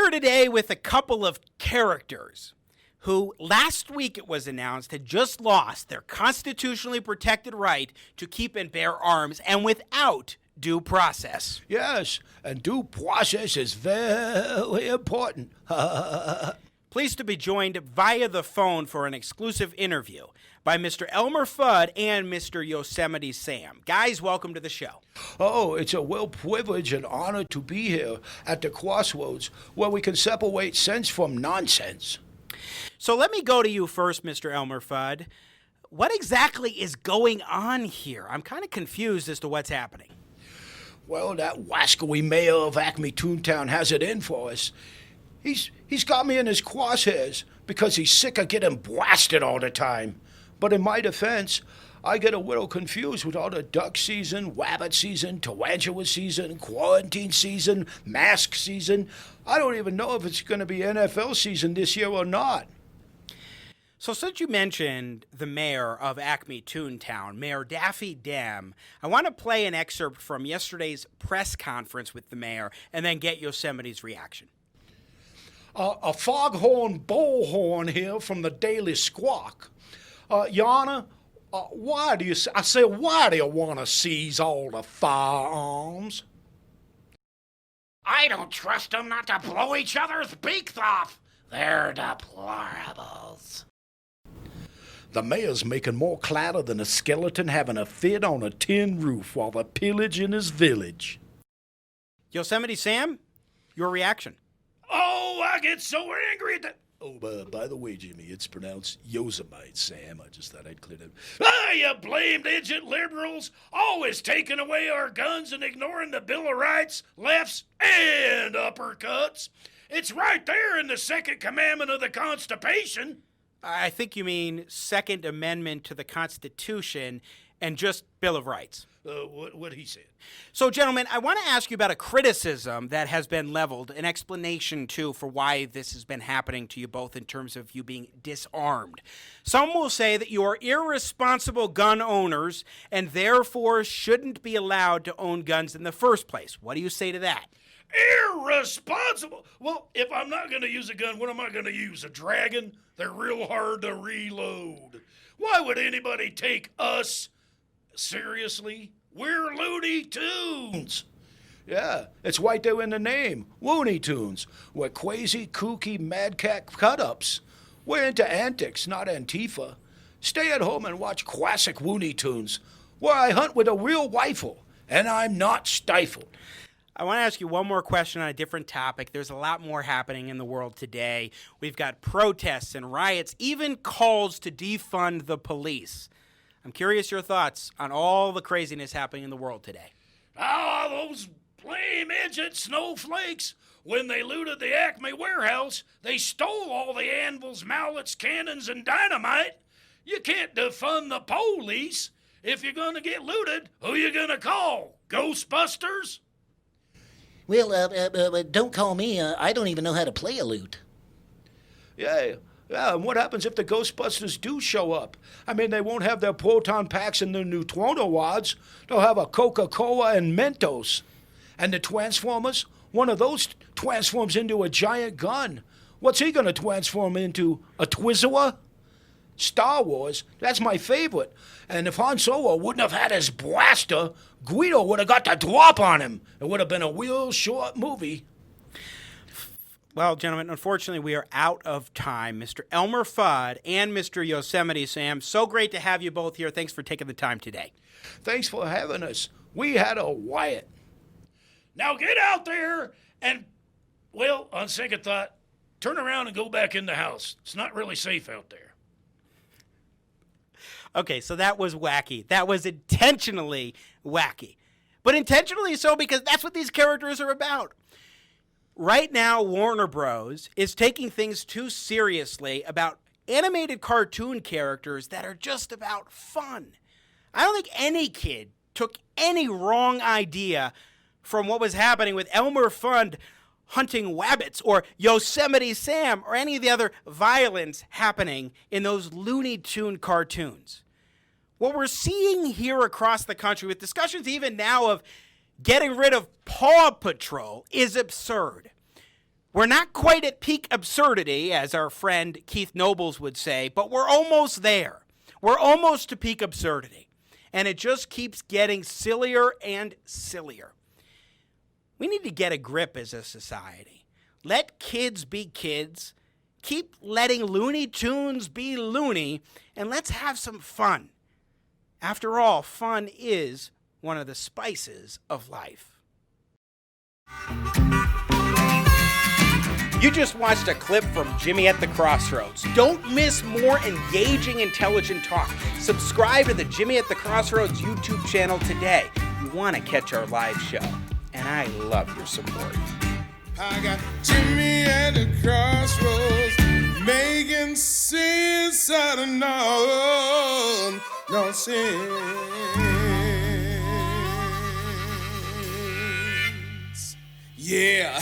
here today with a couple of characters who last week it was announced had just lost their constitutionally protected right to keep and bear arms and without due process. Yes, and due process is very important. Pleased to be joined via the phone for an exclusive interview by Mr. Elmer Fudd and Mr. Yosemite Sam. Guys, welcome to the show. Oh, it's a real privilege and honor to be here at the Crossroads where we can separate sense from nonsense. So let me go to you first, Mr. Elmer Fudd. What exactly is going on here? I'm kind of confused as to what's happening. Well, that wascally mayor of Acme Toontown has it in for us. He's got me in his crosshairs because he's sick of getting blasted all the time. But in my defense, I get a little confused with all the duck season, rabbit season, tarantula season, quarantine season, mask season. I don't even know if it's going to be NFL season this year or not. So since you mentioned the mayor of Acme Toontown, Mayor Daffy Dem, I want to play an excerpt from yesterday's press conference with the mayor and then get Yosemite's reaction. A foghorn bullhorn here from the Daily Squawk. Your Honor, why do you want to seize all the firearms? I don't trust them not to blow each other's beaks off. They're deplorables. The mayor's making more clatter than a skeleton having a fit on a tin roof while they're pillaging his village. Yosemite Sam, your reaction. Oh, I get so angry at that. Oh, by the way, Jimmy, it's pronounced Yosemite, Sam. I just thought I'd clear it. Ah, you blamed idiot liberals, always taking away our guns and ignoring the Bill of Rights, lefts, and uppercuts. It's right there in the second commandment of the Constitution. I think you mean Second Amendment to the Constitution and just Bill of Rights. What he said. So, gentlemen, I want to ask you about a criticism that has been leveled, an explanation, too, for why this has been happening to you both in terms of you being disarmed. Some will say that you are irresponsible gun owners and therefore shouldn't be allowed to own guns in the first place. What do you say to that? Irresponsible? Well, if I'm not going to use a gun, what am I going to use? A dragon? They're real hard to reload. Why would anybody take us seriously? We're Looney Tunes. Yeah, it's right there in the name. Looney Tunes. We're crazy, kooky, madcap cut-ups. We're into antics, not Antifa. Stay at home and watch classic Looney Tunes, where I hunt with a real rifle, and I'm not stifled. I want to ask you one more question on a different topic. There's a lot more happening in the world today. We've got protests and riots, even calls to defund the police. I'm curious your thoughts on all the craziness happening in the world today. Ah, those blame idiot snowflakes. When they looted the Acme warehouse, they stole all the anvils, mallets, cannons, and dynamite. You can't defund the police. If you're going to get looted, who you going to call? Ghostbusters? Well, don't call me. I don't even know how to play a lute. Yeah, and what happens if the Ghostbusters do show up? I mean, they won't have their proton packs and their neutrino rods. They'll have a Coca-Cola and Mentos. And the Transformers? One of those transforms into a giant gun. What's he going to transform into? A Twizzler? Star Wars, that's my favorite. And if Han Solo wouldn't have had his blaster, Guido would have got the drop on him. It would have been a real short movie. Well, gentlemen, unfortunately, we are out of time. Mr. Elmer Fudd and Mr. Yosemite Sam, so great to have you both here. Thanks for taking the time today. Thanks for having us. We had a riot. Now get out there and, well, on second thought, turn around and go back in the house. It's not really safe out there. Okay, so that was wacky. That was intentionally wacky. But intentionally so because that's what these characters are about. Right now, Warner Bros. Is taking things too seriously about animated cartoon characters that are just about fun. I don't think any kid took any wrong idea from what was happening with Elmer Fudd hunting wabbits or Yosemite Sam or any of the other violence happening in those Looney Tune cartoons. What we're seeing here across the country with discussions even now of getting rid of Paw Patrol is absurd. We're not quite at peak absurdity, as our friend Keith Nobles would say, but we're almost there. We're almost to peak absurdity. And it just keeps getting sillier and sillier. We need to get a grip as a society. Let kids be kids. Keep letting Looney Tunes be loony. And let's have some fun. After all, fun is one of the spices of life. You just watched a clip from Jimmy at the Crossroads. Don't miss more engaging, intelligent talk. Subscribe to the Jimmy at the Crossroads YouTube channel today. You want to catch our live show. And I love your support. I got Jimmy at the crossroads, making sense out of no sense. Yeah.